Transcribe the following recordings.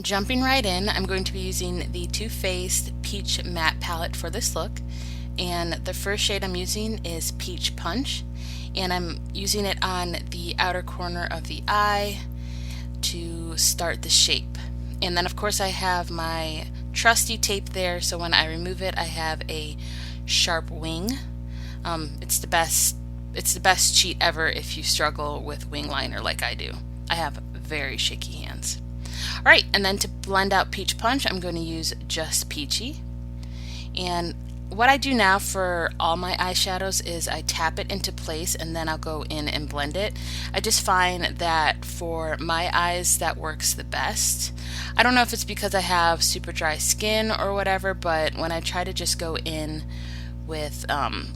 Jumping right in, I'm going to be using the Too Faced Peach Matte Palette for this look. And the first shade I'm using is Peach Punch. And I'm using it on the outer corner of the eye to start the shape. And then of course I have my trusty tape there, so when I remove it I have a sharp wing. It's the best cheat ever if you struggle with wing liner like I do. I have very shaky hands. Alright, and then to blend out Peach Punch, I'm going to use just Peachy. And what I do now for all my eyeshadows is I tap it into place and then I'll go in and blend it. I just find that for my eyes that works the best. I don't know if it's because I have super dry skin or whatever, but when I try to just go in with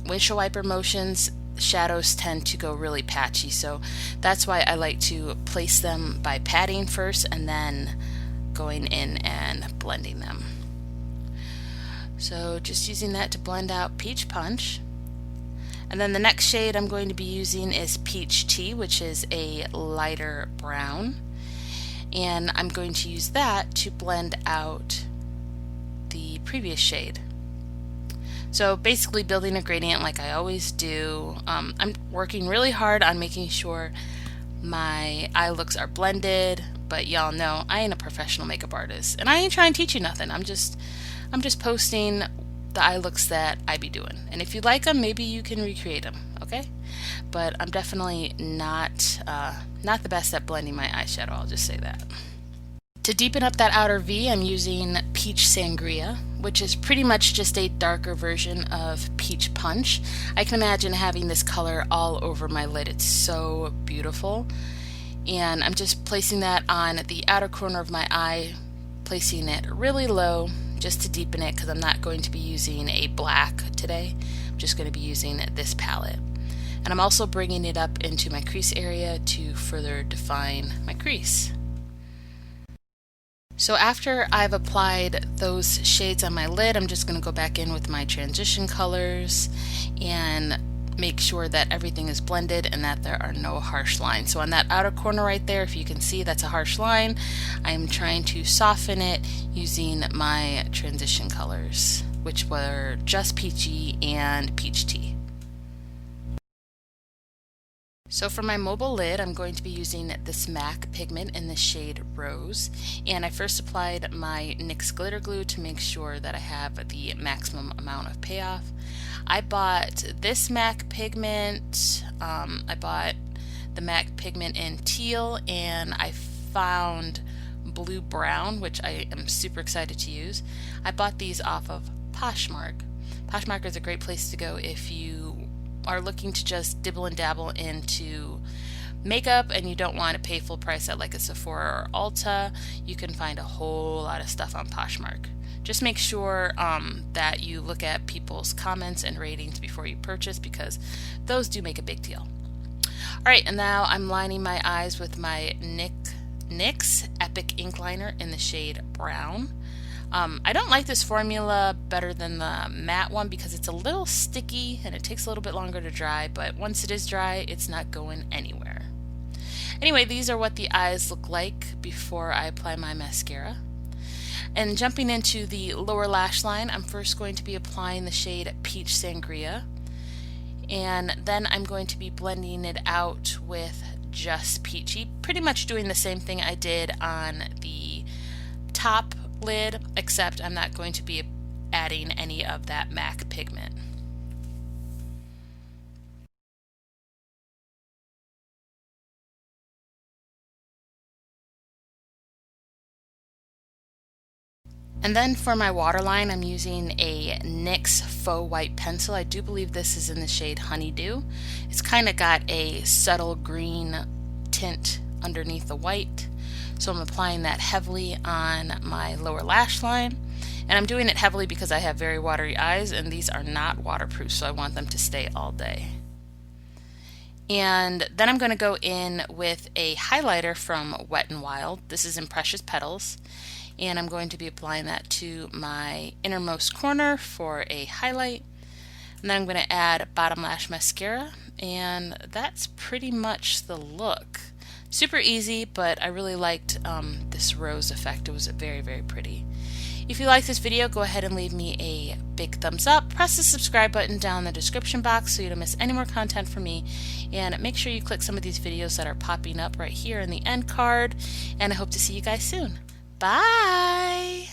windshield wiper motions, shadows tend to go really patchy, so that's why I like to place them by patting first and then going in and blending them. So just using that to blend out Peach Punch. And then the next shade I'm going to be using is Peach Tea, which is a lighter brown, and I'm going to use that to blend out the previous shade. So basically building a gradient like I always do. I'm working really hard on making sure my eye looks are blended, but y'all know I ain't a professional makeup artist and I ain't trying to teach you nothing. I'm just posting the eye looks that I be doing. And if you like them, maybe you can recreate them, okay? But I'm definitely not the best at blending my eyeshadow, I'll just say that. To deepen up that outer V, I'm using Peach Sangria, which is pretty much just a darker version of Peach Punch. I can imagine having this color all over my lid. It's so beautiful. And I'm just placing that on the outer corner of my eye, placing it really low just to deepen it because I'm not going to be using a black today. I'm just going to be using this palette. And I'm also bringing it up into my crease area to further define my crease. So after I've applied those shades on my lid, I'm just going to go back in with my transition colors and make sure that everything is blended and that there are no harsh lines. So on that outer corner right there, if you can see, that's a harsh line. I'm trying to soften it using my transition colors, which were just Peachy and Peach Tea. So for my mobile lid, I'm going to be using this MAC pigment in the shade Rose. And I first applied my NYX Glitter Glue to make sure that I have the maximum amount of payoff. I bought this MAC pigment, I bought the MAC pigment in teal, and I found blue brown, which I am super excited to use. I bought these off of Poshmark. Poshmark is a great place to go if you are looking to just dibble and dabble into makeup and you don't want to pay full price at like a Sephora or Ulta. You can find a whole lot of stuff on Poshmark. Just make sure that you look at people's comments and ratings before you purchase, because those do make a big deal. Alright, and now I'm lining my eyes with my NYX Epic Ink Liner in the shade Brown. I don't like this formula better than the matte one because it's a little sticky and it takes a little bit longer to dry, but once it is dry, it's not going anywhere. Anyway, these are what the eyes look like before I apply my mascara. And jumping into the lower lash line, I'm first going to be applying the shade Peach Sangria, and then I'm going to be blending it out with just Peachy, pretty much doing the same thing I did on the top lid, except I'm not going to be adding any of that MAC pigment. And then for my waterline, I'm using a NYX Faux white pencil. I do believe this is in the shade Honeydew. It's kind of got a subtle green tint underneath the white. So I'm applying that heavily on my lower lash line. And I'm doing it heavily because I have very watery eyes and these are not waterproof, so I want them to stay all day. And then I'm going to go in with a highlighter from Wet n Wild. This is in Precious Petals. And I'm going to be applying that to my innermost corner for a highlight. And then I'm going to add bottom lash mascara, and that's pretty much the look. Super easy, but I really liked this rose effect. It was very, very pretty. If you like this video, go ahead and leave me a big thumbs up. Press the subscribe button down in the description box so you don't miss any more content from me. And make sure you click some of these videos that are popping up right here in the end card. And I hope to see you guys soon. Bye!